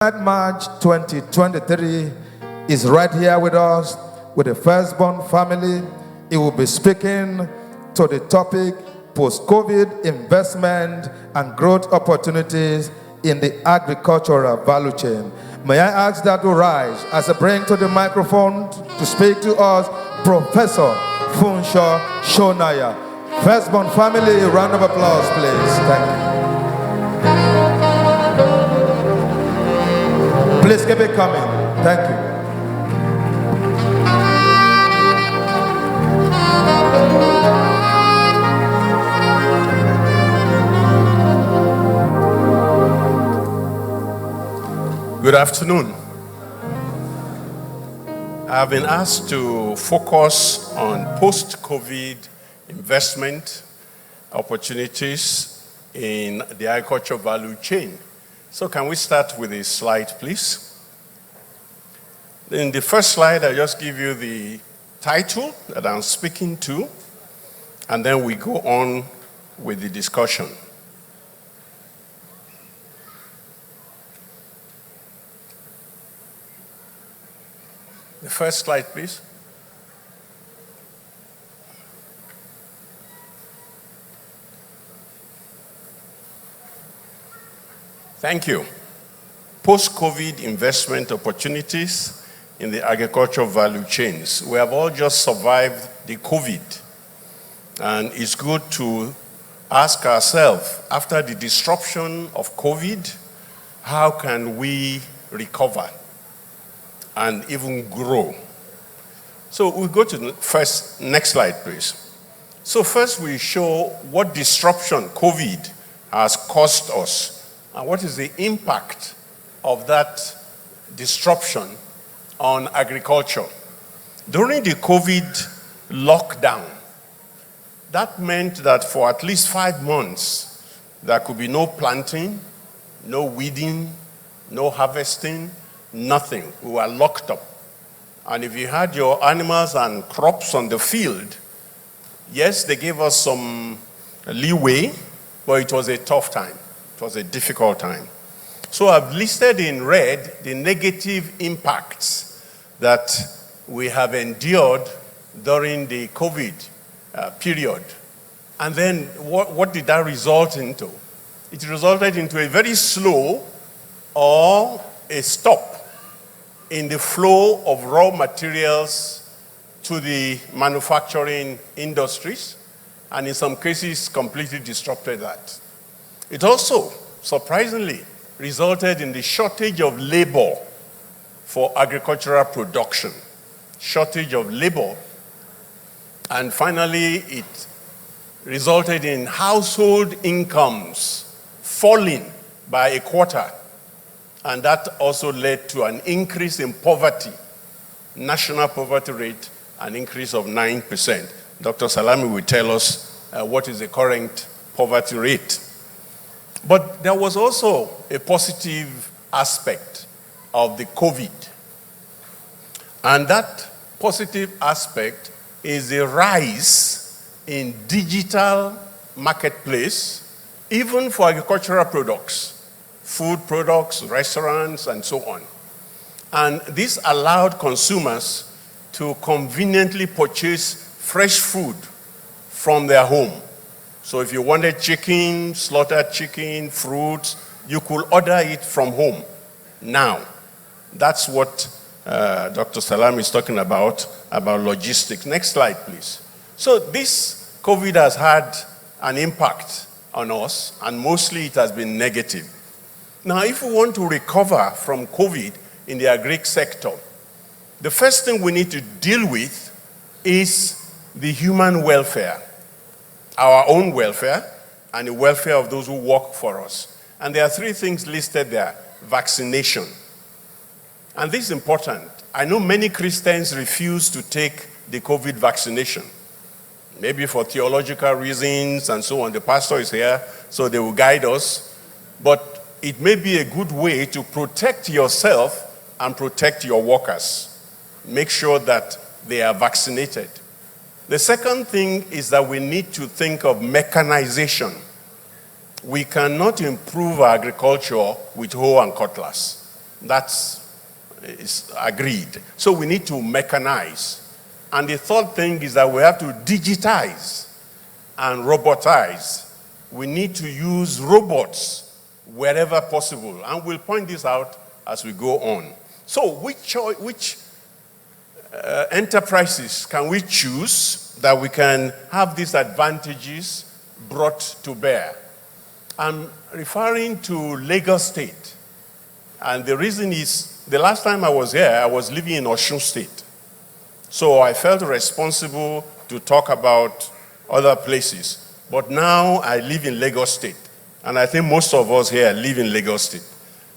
March 2023 is right here with us with the firstborn family. He will be speaking to the topic post-COVID investment and growth opportunities in the agricultural value chain. May I ask that you rise as I bring to the microphone to speak to us Professor Funsho Sonaiya. Firstborn family, a round of applause, please. Thank you. Please keep it coming. Thank you. Good afternoon. I've been asked to focus on post-COVID investment opportunities in the agriculture value chain. So can we start with a slide, please? In the first slide, I just give you the title that I'm speaking to, and then we go on with the discussion. The first slide, please. Thank you. Post-COVID investment opportunities in the agricultural value chains. We have all just survived the COVID, and it's good to ask ourselves, after the disruption of COVID, how can we recover and even grow? So we go to the next slide, please. So first we show what disruption COVID has caused us and what is the impact of that disruption on agriculture. During the COVID lockdown, that meant that for at least 5 months, there could be no planting, no weeding, no harvesting, nothing. We were locked up. And if you had your animals and crops on the field, yes, they gave us some leeway, but it was a tough time. It was a difficult time. So I've listed in red the negative impacts that we have endured during the COVID period. And then what did that result into? It resulted into a very slow or a stop in the flow of raw materials to the manufacturing industries, and in some cases completely disrupted that. It also, surprisingly, resulted in the shortage of labor for agricultural production. Shortage of labor. And finally, it resulted in household incomes falling by a quarter. And that also led to an increase in poverty, national poverty rate, an increase of 9%. Dr. Salami will tell us what is the current poverty rate. But there was also a positive aspect of the COVID. And that positive aspect is the rise in digital marketplace, even for agricultural products, food products, restaurants, and so on. And this allowed consumers to conveniently purchase fresh food from their home. So if you wanted chicken, slaughtered chicken, fruits, you could order it from home now. That's what Dr. Salam is talking about logistics. Next slide, please. So this COVID has had an impact on us, and mostly it has been negative. Now, if we want to recover from COVID in the agri sector, the first thing we need to deal with is the human welfare. Our own welfare and the welfare of those who work for us. And there are 3 things listed there. Vaccination. And this is important. I know many Christians refuse to take the COVID vaccination. Maybe for theological reasons and so on. The pastor is here, so they will guide us. But it may be a good way to protect yourself and protect your workers. Make sure that they are vaccinated. The second thing is that we need to think of mechanization. We cannot improve our agriculture with hoe and cutlass. is agreed. So we need to mechanize. And the third thing is that we have to digitize and robotize. We need to use robots wherever possible. And we'll point this out as we go on. So which enterprises can we choose that we can have these advantages brought to bear? I'm referring to Lagos State. And the reason is, the last time I was here, I was living in Osun State. So I felt responsible to talk about other places. But now I live in Lagos State. And I think most of us here live in Lagos State.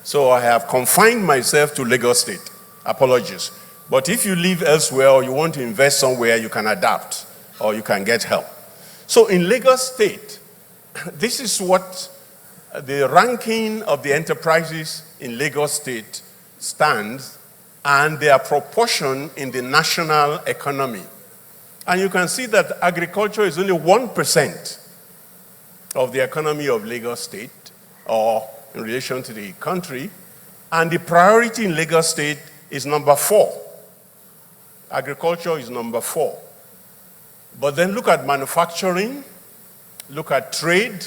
So I have confined myself to Lagos State. Apologies. But if you live elsewhere or you want to invest somewhere, you can adapt or you can get help. So in Lagos State, this is what the ranking of the enterprises in Lagos State stands and their proportion in the national economy. And you can see that agriculture is only 1% of the economy of Lagos State, or in relation to the country, and the priority in Lagos State is number 4. Agriculture is number 4. But then look at manufacturing, look at trade,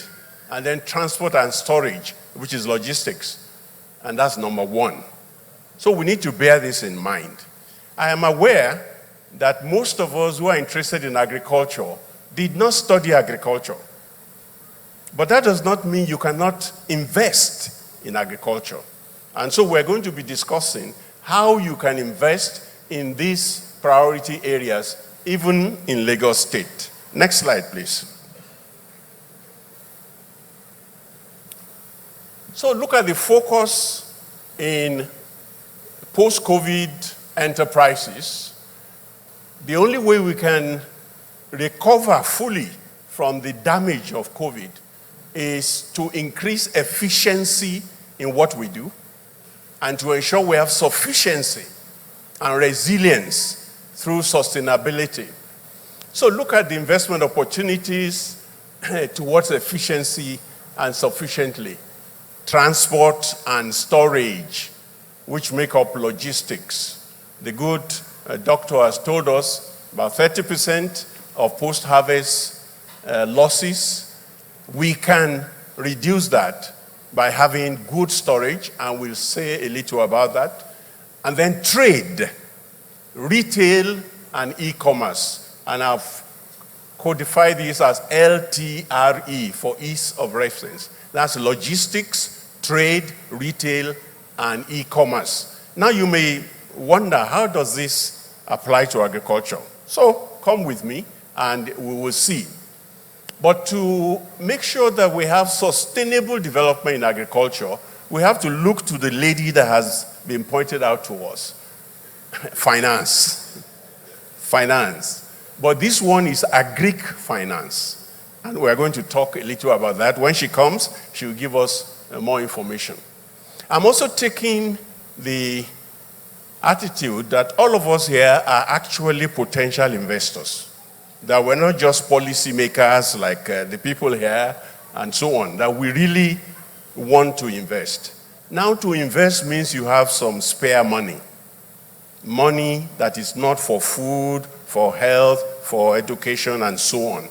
and then transport and storage, which is logistics, and that's number 1. So we need to bear this in mind. I am aware that most of us who are interested in agriculture did not study agriculture. But that does not mean you cannot invest in agriculture. And so we're going to be discussing how you can invest in these priority areas, even in Lagos State. Next slide, please. So look at the focus in post-COVID enterprises. The only way we can recover fully from the damage of COVID is to increase efficiency in what we do and to ensure we have sufficiency and resilience through sustainability. So look at the investment opportunities towards efficiency and sufficiently. Transport and storage, which make up logistics. The good doctor has told us about 30% of post-harvest losses. We can reduce that by having good storage, and we'll say a little about that. And then trade, retail, and e-commerce. And I've codified this as LTRE for ease of reference. That's logistics, trade, retail, and e-commerce. Now you may wonder, how does this apply to agriculture? So come with me and we will see. But to make sure that we have sustainable development in agriculture, we have to look to the lady that has been pointed out to us. Finance. Finance. But this one is agric finance. And we're going to talk a little about that. When she comes, she will give us more information. I'm also taking the attitude that all of us here are actually potential investors. That we're not just policymakers like the people here and so on, that we really want to invest. Now to invest means you have some spare money. Money that is not for food, for health, for education, and so on.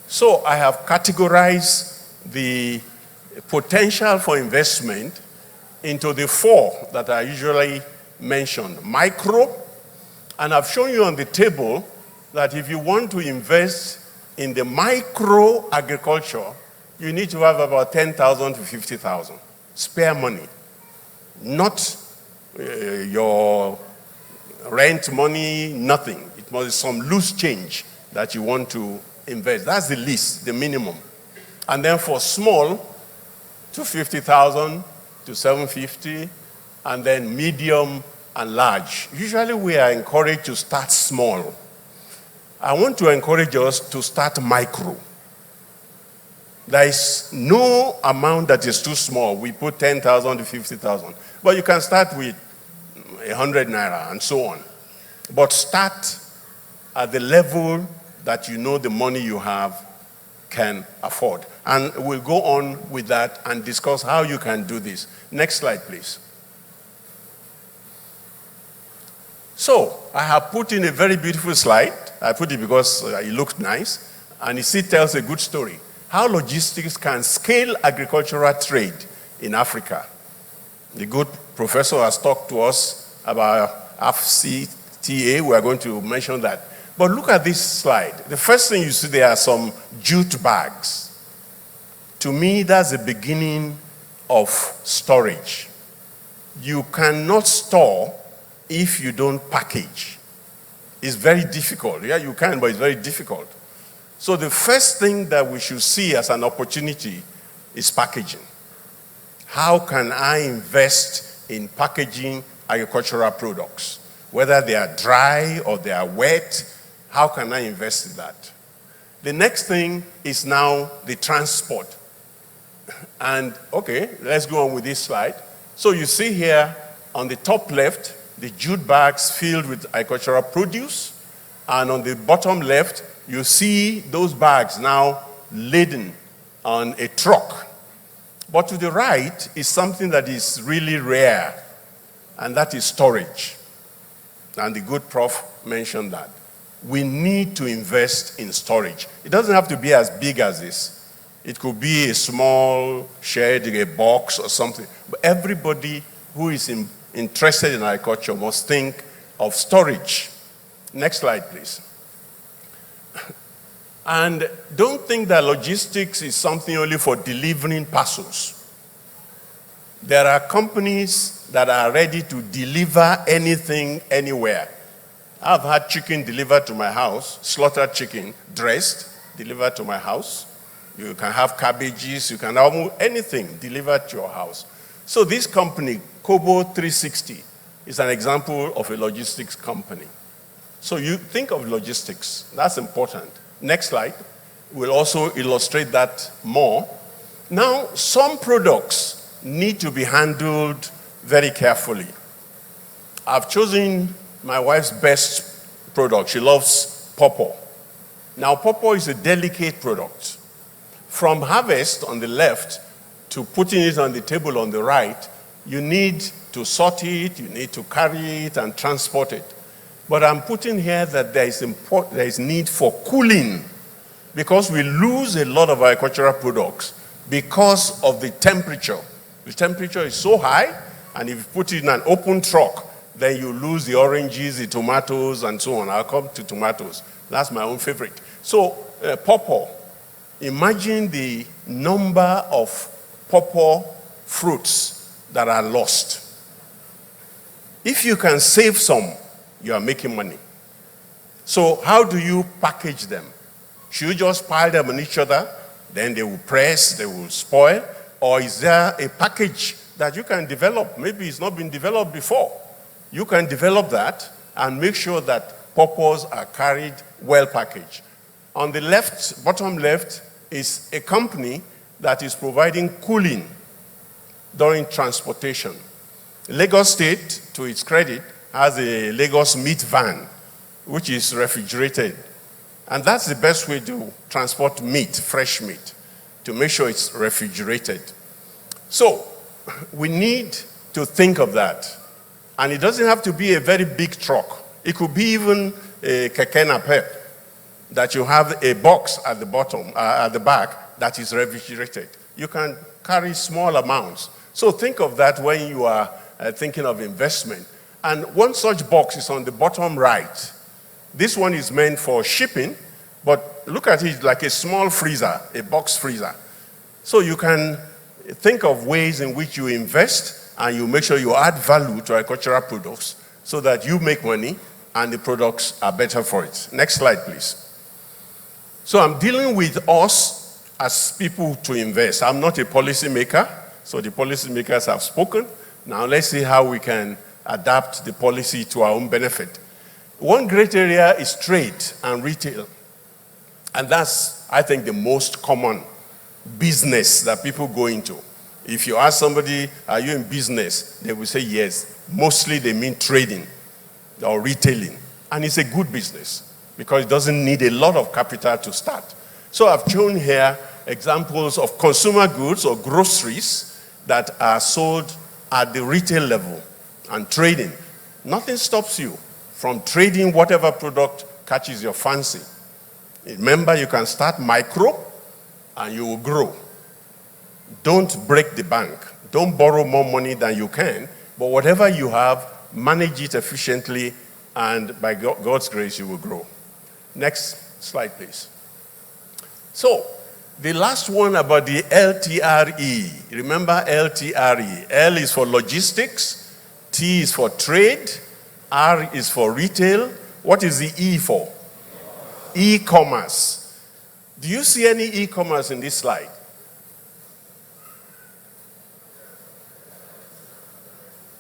So I have categorized the potential for investment into the 4 that I usually mention. Micro, and I've shown you on the table that if you want to invest in the micro agriculture, you need to have about 10,000 to 50,000 spare money. Not your rent money, nothing. It must be some loose change that you want to invest. That's the least, the minimum. And then for small, 250,000 to 750, and then medium and large. Usually we are encouraged to start small. I want to encourage us to start micro. There is no amount that is too small. We put 10,000 to 50,000. But you can start with 100 naira and so on. But start at the level that you know the money you have can afford. And we'll go on with that and discuss how you can do this. Next slide, please. So I have put in a very beautiful slide. I put it because it looked nice, and it still tells a good story. How logistics can scale agricultural trade in Africa. The good professor has talked to us about FCTA. We are going to mention that. But look at this slide. The first thing you see, there are some jute bags. To me, that's the beginning of storage. You cannot store if you don't package. It's very difficult. Yeah, you can, but it's very difficult. So the first thing that we should see as an opportunity is packaging. How can I invest in packaging agricultural products? Whether they are dry or they are wet, how can I invest in that? The next thing is now the transport. And okay, let's go on with this slide. So you see here on the top left, the jute bags filled with agricultural produce. And on the bottom left, you see those bags now laden on a truck. But to the right is something that is really rare, and that is storage. And the good Prof mentioned that. We need to invest in storage. It doesn't have to be as big as this. It could be a small shed, a box or something. But everybody who is interested in agriculture must think of storage. Next slide, please. And don't think that logistics is something only for delivering parcels. There are companies that are ready to deliver anything, anywhere. I've had chicken delivered to my house, slaughtered chicken, dressed, delivered to my house. You can have cabbages, you can have anything delivered to your house. So this company, Kobo 360, is an example of a logistics company. So you think of logistics, that's important. Next slide will also illustrate that more. Now, some products need to be handled very carefully. I've chosen my wife's best product. She loves pawpaw. Now, pawpaw is a delicate product. From harvest on the left to putting it on the table on the right, you need to sort it, you need to carry it and transport it. But I'm putting here that there is need for cooling, because we lose a lot of agricultural products because of the temperature. The temperature is so high, and if you put it in an open truck, then you lose the oranges, the tomatoes, and so on. I'll come to tomatoes. That's my own favorite. So, pawpaw. Imagine the number of pawpaw fruits that are lost. If you can save some, you are making money. So how do you package them? Should you just pile them on each other? Then they will press, they will spoil? Or is there a package that you can develop? Maybe it's not been developed before. You can develop that and make sure that pawpaws are carried well packaged. On the left, bottom left, is a company that is providing cooling during transportation. Lagos State, to its credit, has a Lagos meat van, which is refrigerated. And that's the best way to transport meat, fresh meat, to make sure it's refrigerated. So we need to think of that. And it doesn't have to be a very big truck. It could be even a keke napep, that you have a box at the bottom, at the back, that is refrigerated. You can carry small amounts. So think of that when you are thinking of investment. And one such box is on the bottom right. This one is meant for shipping, but look at it like a small freezer, a box freezer. So you can think of ways in which you invest and you make sure you add value to agricultural products so that you make money and the products are better for it. Next slide, please. So I'm dealing with us as people to invest. I'm not a policy maker, so the policy makers have spoken. Now let's see how we can adapt the policy to our own benefit. One great area is trade and retail. And that's, I think, the most common business that people go into. If you ask somebody, are you in business? They will say yes. Mostly they mean trading or retailing. And it's a good business because it doesn't need a lot of capital to start. So I've shown here examples of consumer goods or groceries that are sold at the retail level and trading. Nothing stops you from trading whatever product catches your fancy. Remember, you can start micro and you will grow. Don't break the bank. Don't borrow more money than you can, but whatever you have, manage it efficiently, and by God's grace, you will grow. Next slide, please. So, the last one about the LTRE. Remember LTRE. L is for logistics, T is for trade, R is for retail. What is the E for? E-commerce. Do you see any e-commerce in this slide?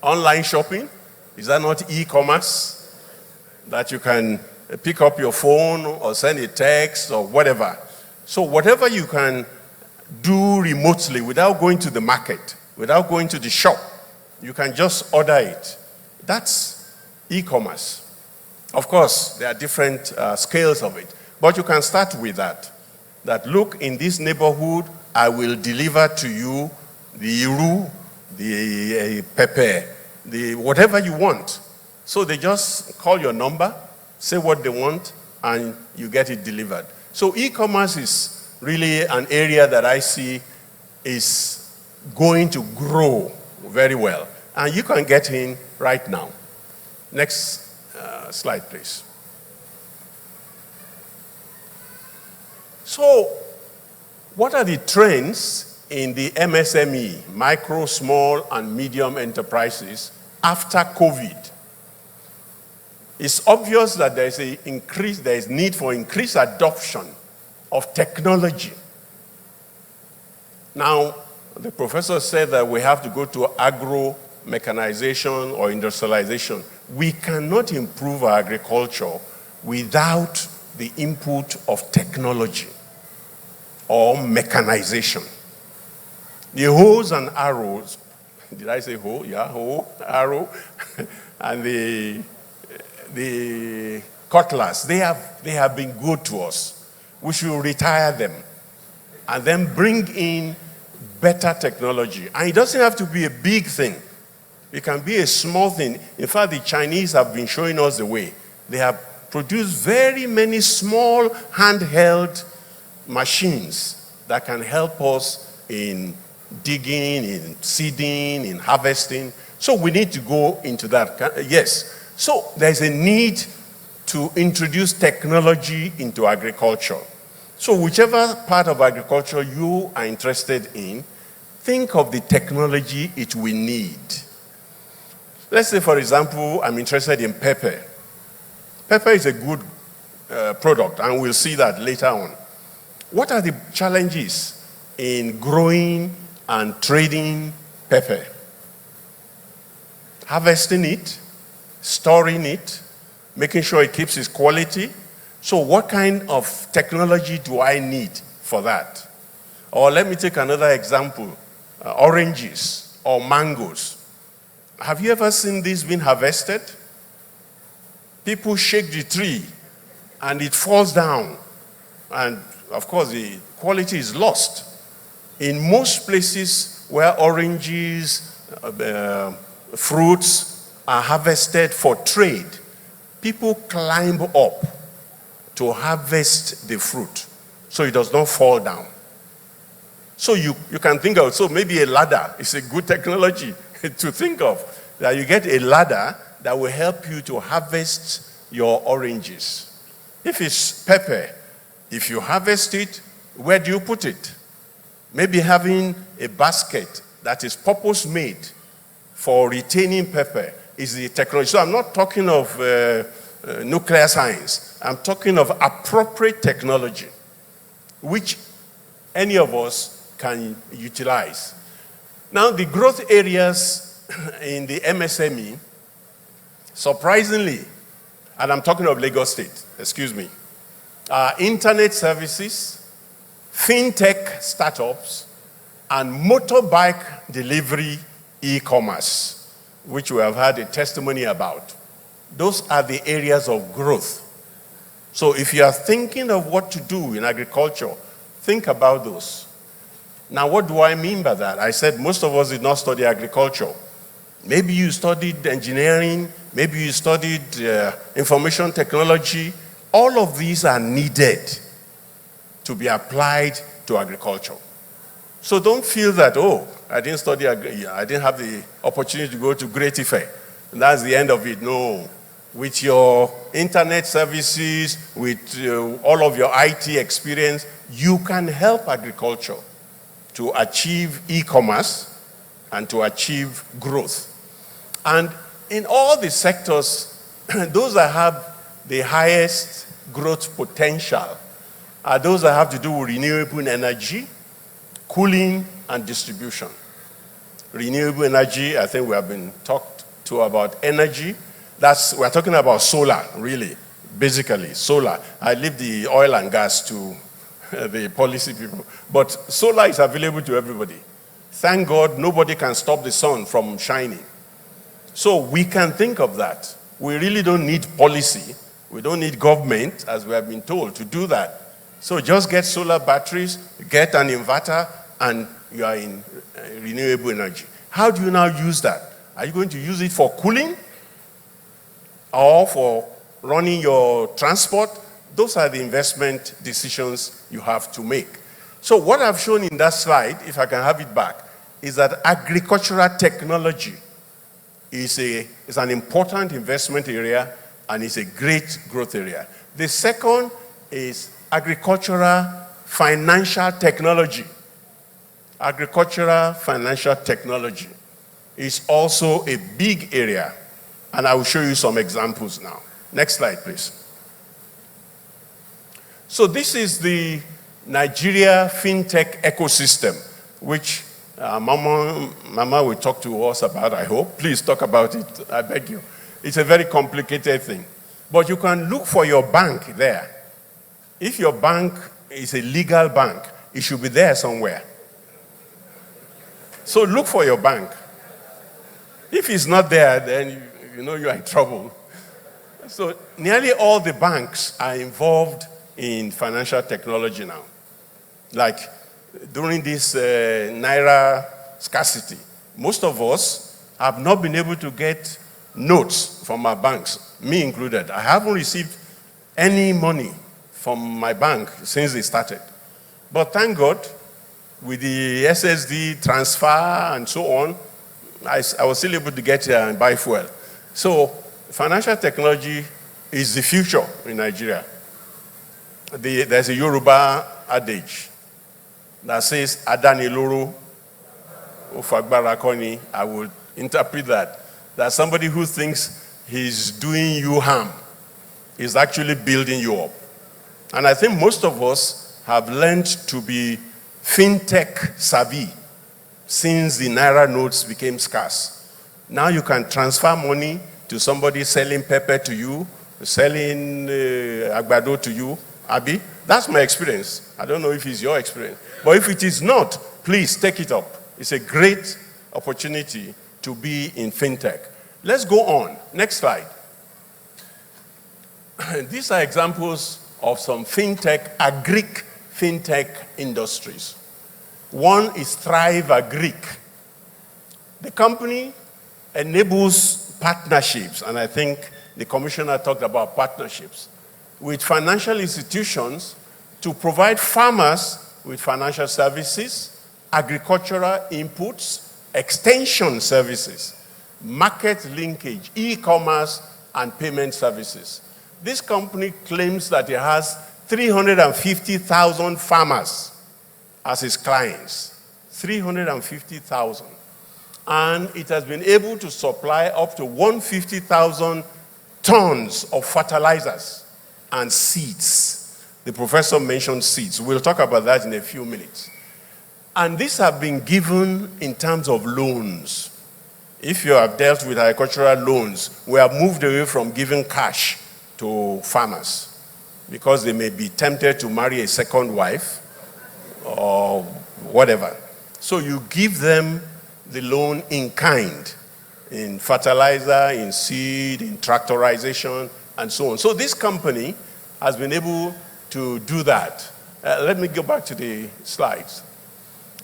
Online shopping? Is that not e-commerce? That you can pick up your phone or send a text or whatever. So whatever you can do remotely without going to the market, without going to the shop, you can just order it. That's e-commerce. Of course, there are different scales of it, but you can start with that. That look, in this neighborhood, I will deliver to you the iru, the pepper, the whatever you want. So they just call your number, say what they want, and you get it delivered. So e-commerce is really an area that I see is going to grow very well. And you can get in right now. Next slide, please. So, what are the trends in the MSME, micro, small, and medium enterprises after COVID? It's obvious that there is need for increased adoption of technology. Now, the professor said that we have to go to agro-mechanization or industrialization. We cannot improve our agriculture without the input of technology or mechanization. The hoes and arrows, did I say hoe? Yeah, hoe, arrow, and the cutlass, they have been good to us. We should retire them and then bring in better technology. And it doesn't have to be a big thing. It can be a small thing. In fact, the Chinese have been showing us the way. They have produced very many small handheld machines that can help us in digging, in seeding, in harvesting. So we need to go into that. Yes. So there's a need to introduce technology into agriculture. So whichever part of agriculture you are interested in, think of the technology it will need. Let's say, for example, I'm interested in pepper. Pepper is a good product, and we'll see that later on. What are the challenges in growing and trading pepper? Harvesting it, storing it, making sure it keeps its quality. So what kind of technology do I need for that? Or let me take another example, oranges or mangoes. Have you ever seen this being harvested? People shake the tree and it falls down. And of course, the quality is lost. In most places where oranges, fruits are harvested for trade, people climb up to harvest the fruit so it does not fall down. So you can think of, so maybe a ladder is a good technology to think of, that you get a ladder that will help you to harvest your oranges. If it's pepper, if you harvest it, where do you put it? Maybe having a basket that is purpose-made for retaining pepper is the technology. So I'm not talking of nuclear science. I'm talking of appropriate technology, which any of us can utilize. Now, the growth areas in the MSME, surprisingly, and I'm talking of Lagos State, excuse me, internet services, fintech startups, and motorbike delivery e-commerce, which we have had a testimony about. Those are the areas of growth. So if you are thinking of what to do in agriculture, think about those. Now, what do I mean by that? I said most of us did not study agriculture. Maybe you studied engineering, maybe you studied information technology. All of these are needed to be applied to agriculture. So don't feel that, oh, I didn't study, I didn't have the opportunity to go to Great Ife. And that's the end of it. No. With your internet services, with all of your IT experience, you can help agriculture to achieve e-commerce and to achieve growth. And in all the sectors, those that have the highest growth potential are those that have to do with renewable energy, cooling, and distribution. Renewable energy, I think we have been talked to about energy. We're talking about solar, really, basically, solar. I leave the oil and gas to the policy people. But solar is available to everybody. Thank God nobody can stop the sun from shining. So we can think of that. We really don't need policy. We don't need government, as we have been told, to do that. So just get solar batteries, get an inverter, and you are in renewable energy. How do you now use that? Are you going to use it for cooling or for running your transport? Those are the investment decisions you have to make. So what I've shown in that slide, if I can have it back, is that agricultural technology is an important investment area and is a great growth area. The second is agricultural financial technology. Agricultural financial technology is also a big area, and I will show you some examples now. Next slide, please. So this is the Nigeria fintech ecosystem, which Mama will talk to us about, I hope. Please talk about it, I beg you. It's a very complicated thing. But you can look for your bank there. If your bank is a legal bank, it should be there somewhere. So look for your bank. If it's not there, then you know you're in trouble. So nearly all the banks are involved in financial technology now. Like during this Naira scarcity, most of us have not been able to get notes from our banks, me included. I haven't received any money from my bank since they started. But thank God, with the SSD transfer and so on, I was still able to get here and buy fuel. So financial technology is the future in Nigeria. There's a Yoruba adage that says, Adani Loro, Ofagbara Koni. I will interpret that somebody who thinks he's doing you harm is actually building you up. And I think most of us have learned to be fintech savvy since the Naira notes became scarce. Now you can transfer money to somebody selling pepper to you, selling agbado to you. Abi, that's my experience. I don't know if it's your experience. But if it is not, please take it up. It's a great opportunity to be in fintech. Let's go on. Next slide. These are examples of some fintech, agric fintech industries. One is Thrive Agric. The company enables partnerships, and I think the commissioner talked about partnerships, with financial institutions to provide farmers with financial services, agricultural inputs, extension services, market linkage, e-commerce, and payment services. This company claims that it has 350,000 farmers as its clients. 350,000. And it has been able to supply up to 150,000 tons of fertilizers and seeds. The professor mentioned seeds. We'll talk about that in a few minutes. And these have been given in terms of loans. If you have dealt with agricultural loans, we have moved away from giving cash to farmers because they may be tempted to marry a second wife or whatever. So you give them the loan in kind, in fertilizer, in seed, in tractorization, and so on. So this company has been able to do that. Let me go back to the slides.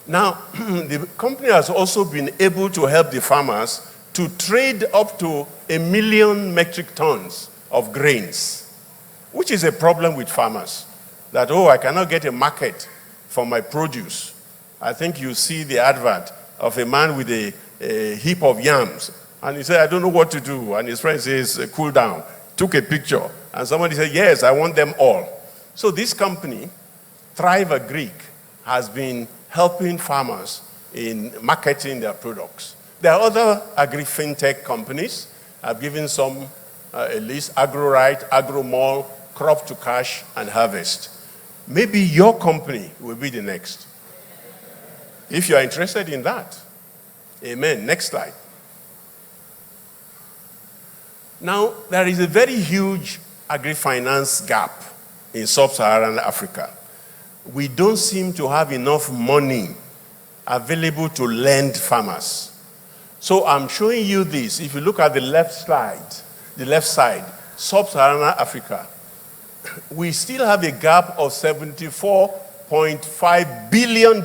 Now, the company has also been able to help the farmers to trade up to 1 million metric tons of grains, which is a problem with farmers. That, oh, I cannot get a market for my produce. I think you see the advert of a man with a heap of yams. And he said, I don't know what to do. And his friend says, cool down. Took a picture. And somebody said, yes, I want them all. So this company, Thrive Agric, has been helping farmers in marketing their products. There are other agri-fintech companies. I've given some a list: AgroRite, AgroMall, Crop to Cash, and Harvest. Maybe your company will be the next, if you are interested in that. Amen. Next slide. Now, there is a very huge agri-finance gap in sub-Saharan Africa. We don't seem to have enough money available to lend farmers. So I'm showing you this. If you look at the left side, sub-Saharan Africa, we still have a gap of $74.5 billion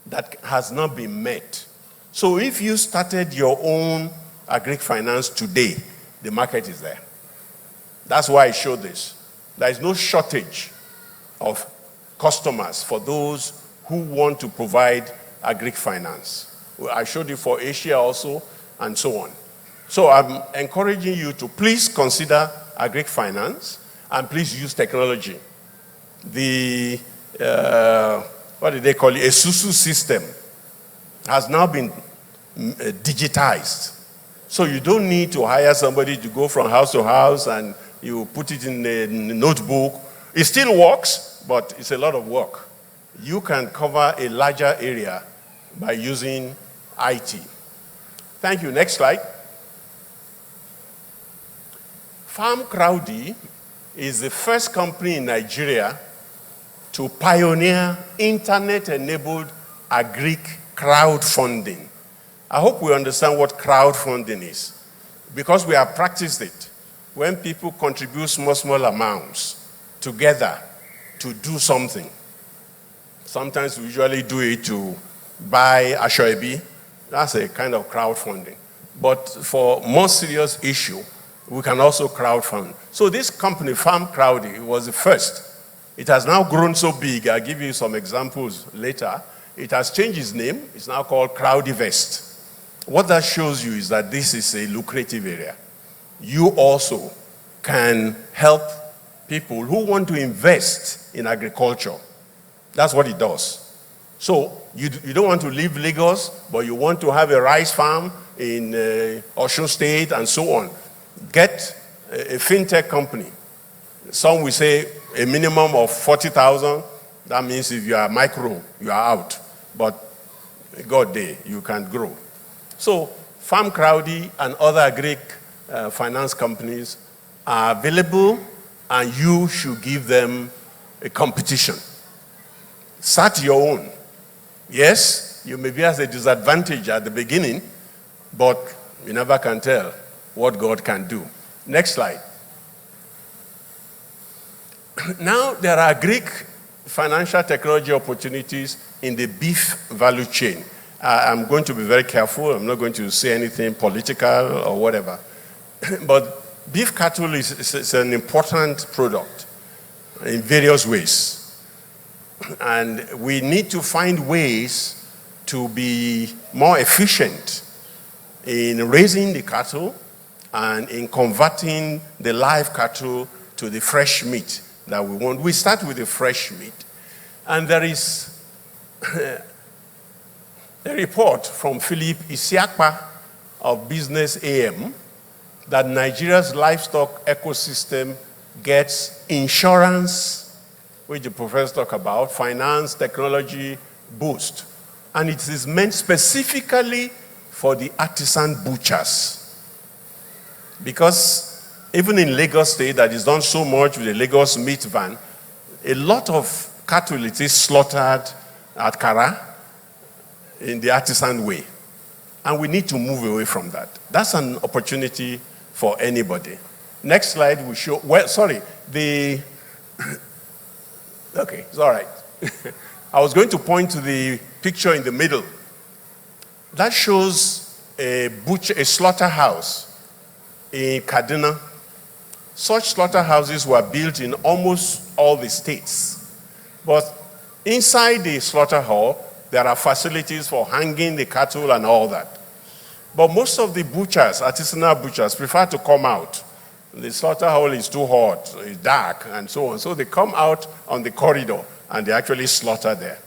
that has not been met. So if you started your own agri-finance today, the market is there. That's why I show this. There is no shortage of customers for those who want to provide agri-finance. I showed you for Asia also, and so on. So I'm encouraging you to please consider agri-finance, and please use technology. The, what do they call it? A SUSU system has now been digitized. So you don't need to hire somebody to go from house to house and you put it in a notebook. It still works, but it's a lot of work. You can cover a larger area by using IT. Thank you. Next slide. Farm Crowdy is the first company in Nigeria to pioneer internet-enabled agric crowdfunding. I hope we understand what crowdfunding is, because we have practiced it. When people contribute small amounts together to do something, sometimes we usually do it to buy Ashoebi. That's a kind of crowdfunding. But for more serious issue, we can also crowdfund. So this company, Farm Crowdy, was the first. It has now grown so big. I'll give you some examples later. It has changed its name. It's now called Crowdivest. What that shows you is that this is a lucrative area. You also can help people who want to invest in agriculture. That's what it does. So you don't want to leave Lagos, but you want to have a rice farm in Osun State and so on. Get a fintech company. Some will say a minimum of 40,000. That means if you are micro, you are out. But God day, you can grow. So Farm Crowdy and other agric finance companies are available, and you should give them a competition. Start your own. Yes, you may be at a disadvantage at the beginning, but you never can tell what God can do. Next slide. Now, there are Greek financial technology opportunities in the beef value chain. I'm going to be very careful. I'm not going to say anything political or whatever. But beef cattle is an important product in various ways. And we need to find ways to be more efficient in raising the cattle and in converting the live cattle to the fresh meat that we want. We start with the fresh meat. And there is a report from Philip Isiakpa of Business AM that Nigeria's livestock ecosystem gets insurance, which the professors talk about, finance, technology, boost. And it is meant specifically for the artisan butchers. Because even in Lagos State, that is done so much with the Lagos meat van, a lot of cattle it is slaughtered at Kara in the artisan way. And we need to move away from that. That's an opportunity for anybody. Next slide will show, okay, it's all right. I was going to point to the picture in the middle. That shows a slaughterhouse in Kaduna. Such slaughterhouses were built in almost all the states. But inside the slaughter hall, there are facilities for hanging the cattle and all that. But most of the butchers, artisanal butchers, prefer to come out. The slaughter hall is too hot, it's dark, and so on. So they come out on the corridor and they actually slaughter there.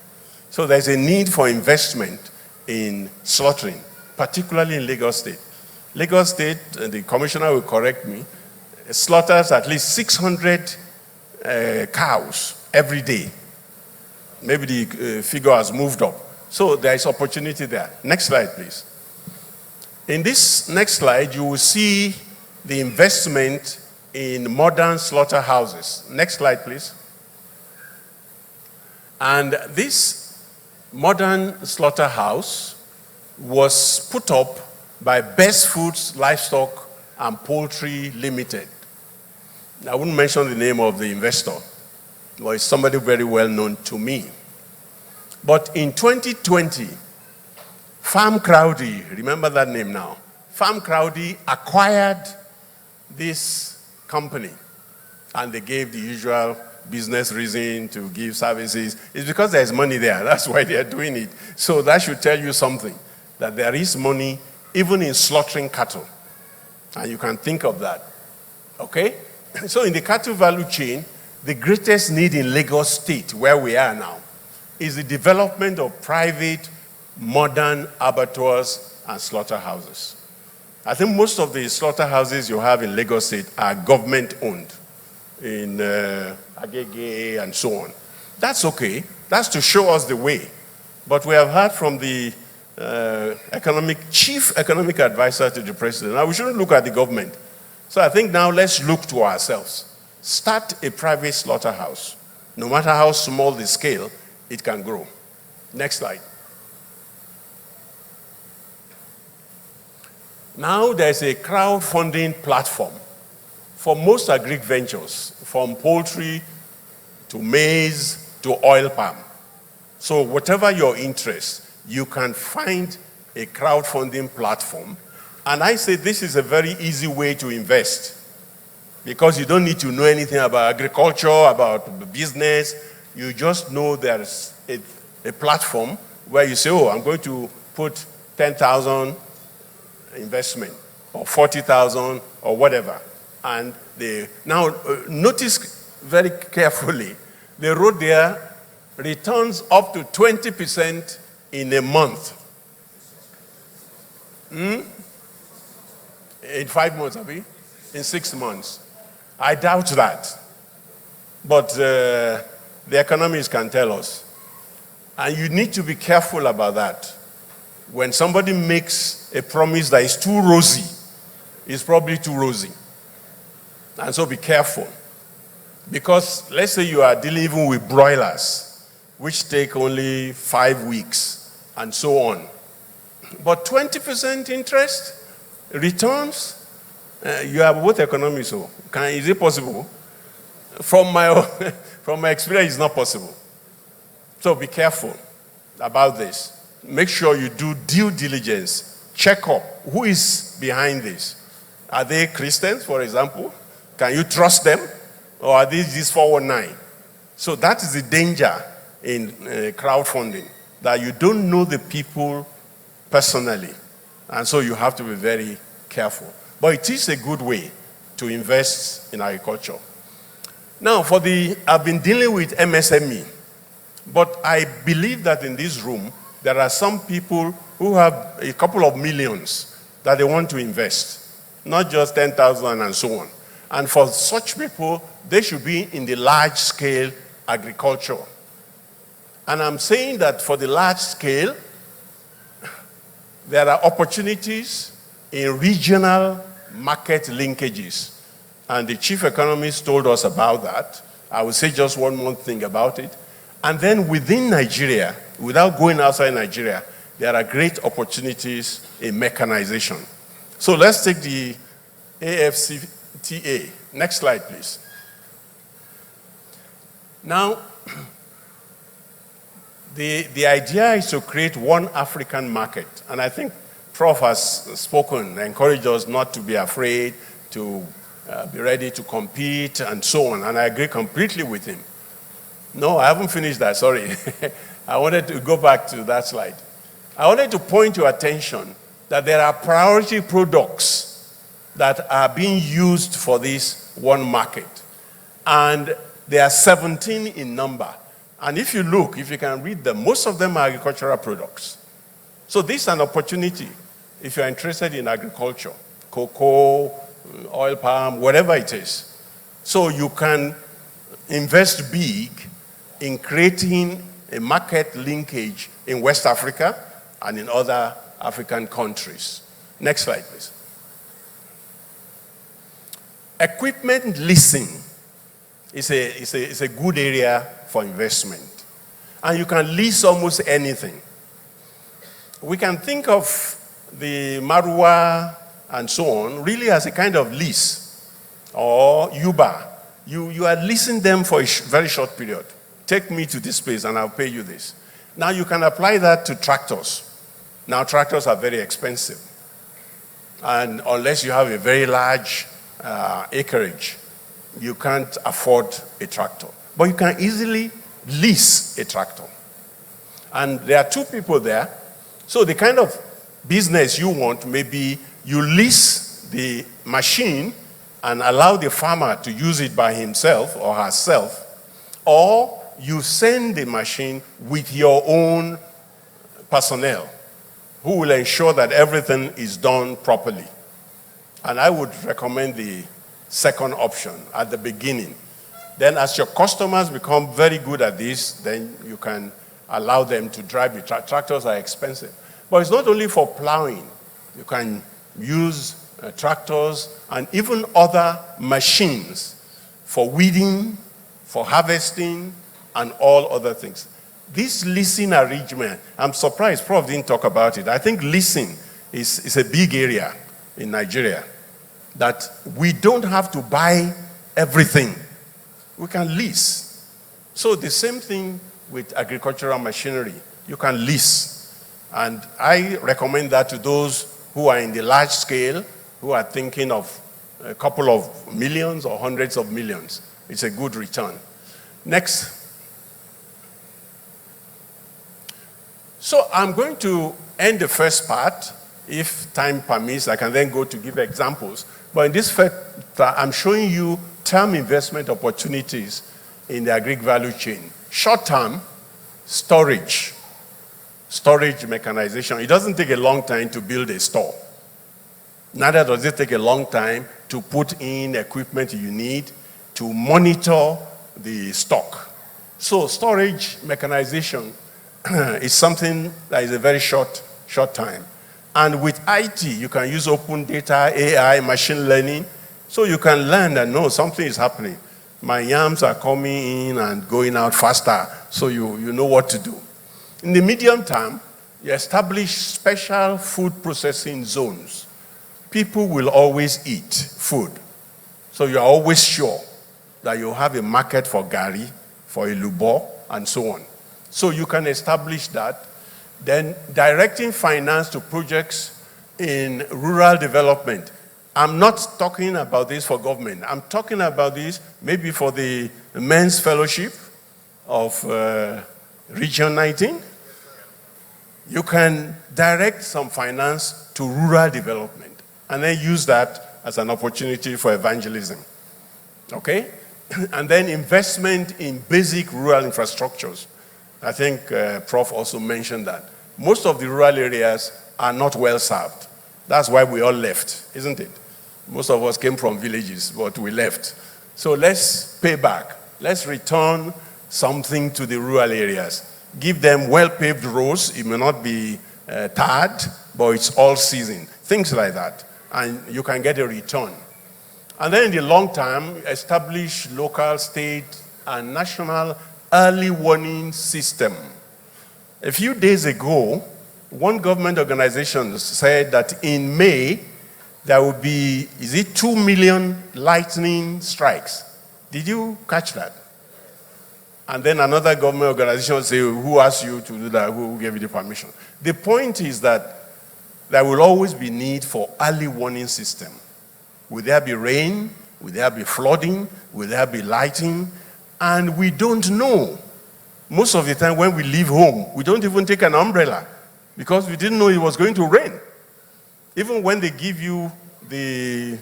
So there's a need for investment in slaughtering, particularly in Lagos State. Lagos State, the commissioner will correct me, slaughters at least 600 cows every day. Maybe the figure has moved up. So there is opportunity there. Next slide, please. In this next slide, you will see the investment in modern slaughterhouses. Next slide, please. And this modern slaughterhouse was put up by Best Foods Livestock and Poultry Limited. I wouldn't mention the name of the investor, but it's somebody very well known to me. But in 2020, Farm Crowdy, remember that name now? Farm Crowdy acquired this company, and they gave the usual business reason to give services. It's because there's money there. That's why they are doing it. So that should tell you something, that there is money even in slaughtering cattle. And you can think of that. Okay? So in the cattle value chain, the greatest need in Lagos State, where we are now, is the development of private, modern abattoirs and slaughterhouses. I think most of the slaughterhouses you have in Lagos State are government-owned, in Agege and so on. That's okay. That's to show us the way. But we have heard from the chief economic advisor to the president. Now, we shouldn't look at the government. So I think now let's look to ourselves. Start a private slaughterhouse. No matter how small the scale, it can grow. Next slide. Now there's a crowdfunding platform for most agric ventures, from poultry to maize to oil palm. So whatever your interest, you can find a crowdfunding platform. And I say this is a very easy way to invest, because you don't need to know anything about agriculture, about business. You just know there's a platform where you say, oh, I'm going to put 10,000 investment or 40,000 or whatever. And now notice very carefully, they wrote there returns up to 20% in a month. In 5 months, Abi? In 6 months. I doubt that. But the economists can tell us. And you need to be careful about that. When somebody makes a promise that is too rosy, it's probably too rosy. And so be careful. Because let's say you are dealing even with broilers, which take only 5 weeks, and so on. But 20% interest, returns, you are both economists, so is it possible? From my experience, it's not possible. So be careful about this. Make sure you do due diligence. Check up who is behind this. Are they Christians, for example? Can you trust them? Or are they just 419? So that is the danger in crowdfunding, that you don't know the people personally. And so you have to be very careful. But it is a good way to invest in agriculture. Now, I've been dealing with MSME, but I believe that in this room, there are some people who have a couple of millions that they want to invest, not just 10,000 and so on. And for such people, they should be in the large-scale agriculture. And I'm saying that for the large scale, there are opportunities in regional market linkages. And the chief economist told us about that. I will say just one more thing about it. And then within Nigeria, without going outside Nigeria, there are great opportunities in mechanization. So let's take the AFCTA. Next slide, please. Now, the idea is to create one African market. And I think Prof has spoken, encouraged us not to be afraid, to be ready to compete, and so on. And I agree completely with him. No, I haven't finished that, sorry. I wanted to go back to that slide. I wanted to point your attention that there are priority products that are being used for this one market. And there are 17 in number. And if you look, if you can read them, most of them are agricultural products. So this is an opportunity if you're interested in agriculture, cocoa, oil palm, whatever it is. So you can invest big in creating a market linkage in West Africa and in other African countries. Next slide, please. Equipment leasing is a good area for investment. And you can lease almost anything. We can think of the Marwa and so on really as a kind of lease or Uber. You are leasing them for a very short period. Take me to this place and I'll pay you this. Now you can apply that to tractors. Now tractors are very expensive. And unless you have a very large acreage, you can't afford a tractor. But you can easily lease a tractor. And there are two people there. So the kind of business you want, maybe you lease the machine and allow the farmer to use it by himself or herself, or you send the machine with your own personnel who will ensure that everything is done properly. And I would recommend the second option at the beginning. Then as your customers become very good at this, then you can allow them to drive the tractors are expensive. But it's not only for plowing. You can use tractors and even other machines for weeding, for harvesting, and all other things. This leasing arrangement, I'm surprised Prof didn't talk about it. I think leasing is a big area in Nigeria, that we don't have to buy everything. We can lease. So the same thing with agricultural machinery. You can lease. And I recommend that to those who are in the large scale, who are thinking of a couple of millions or hundreds of millions. It's a good return. Next. So I'm going to end the first part. If time permits, I can then go to give examples. But in this first, I'm showing you term investment opportunities in the agri value chain. Short term, storage mechanization. It doesn't take a long time to build a store. Neither does it take a long time to put in equipment you need to monitor the stock. So storage mechanization is something that is a very short time. And with IT, you can use open data, AI, machine learning, so you can learn and know something is happening. My yams are coming in and going out faster, so you know what to do. In the medium term, you establish special food processing zones. People will always eat food. So you are always sure that you have a market for gari, for elubo, and so on. So you can establish that. Then directing finance to projects in rural development. I'm not talking about this for government. I'm talking about this maybe for the Men's Fellowship of Region 19. You can direct some finance to rural development and then use that as an opportunity for evangelism. Okay? And then investment in basic rural infrastructures. I think Prof also mentioned that. Most of the rural areas are not well served. That's why we all left, isn't it? Most of us came from villages, but we left. So let's pay back. Let's return something to the rural areas. Give them well-paved roads. It may not be tarred, but it's all season. Things like that. And you can get a return. And then in the long term, establish local, state, and national early warning system. A few days ago, one government organization said that in May, there will be, 2 million lightning strikes. Did you catch that? And then another government organization said, who asked you to do that? Who gave you the permission? The point is that there will always be need for early warning system. Will there be rain? Will there be flooding? Will there be lighting? And we don't know. Most of the time when we leave home, we don't even take an umbrella because we didn't know it was going to rain. Even when they give you the,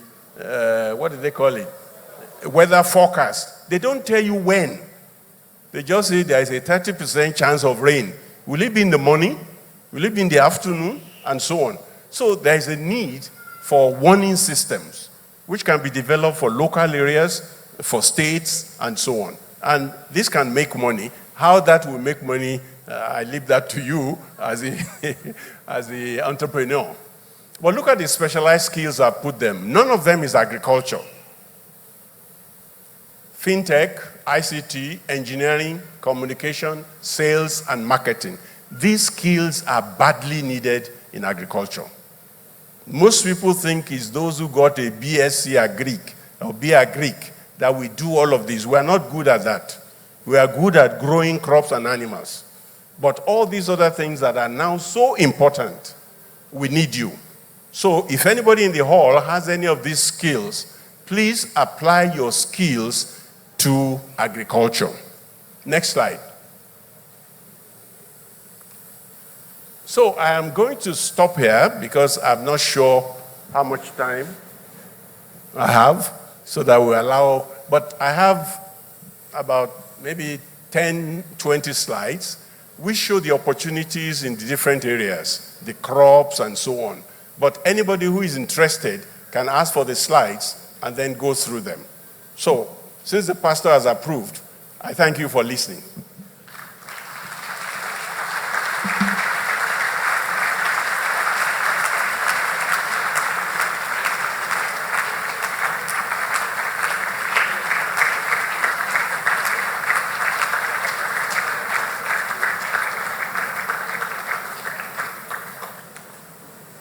what do they call it? Weather forecast, they don't tell you when. They just say there is a 30% chance of rain. Will it be in the morning? Will it be in the afternoon? And so on. So there is a need for warning systems, which can be developed for local areas, for states, and so on. And this can make money. How that will make money, I leave that to you as the entrepreneur. But look at the specialized skills I put them. None of them is agriculture. Fintech, ICT, engineering, communication, sales, and marketing. These skills are badly needed in agriculture. Most people think it's those who got a BSc Agric or BAgric that we do all of this. We are not good at that. We are good at growing crops and animals. But all these other things that are now so important, we need you. So if anybody in the hall has any of these skills, please apply your skills to agriculture. Next slide. So I am going to stop here because I'm not sure how much time I have, so that will allow, but I have about maybe 10, 20 slides which show the opportunities in the different areas, the crops and so on. But anybody who is interested can ask for the slides and then go through them. So, since the pastor has approved, I thank you for listening.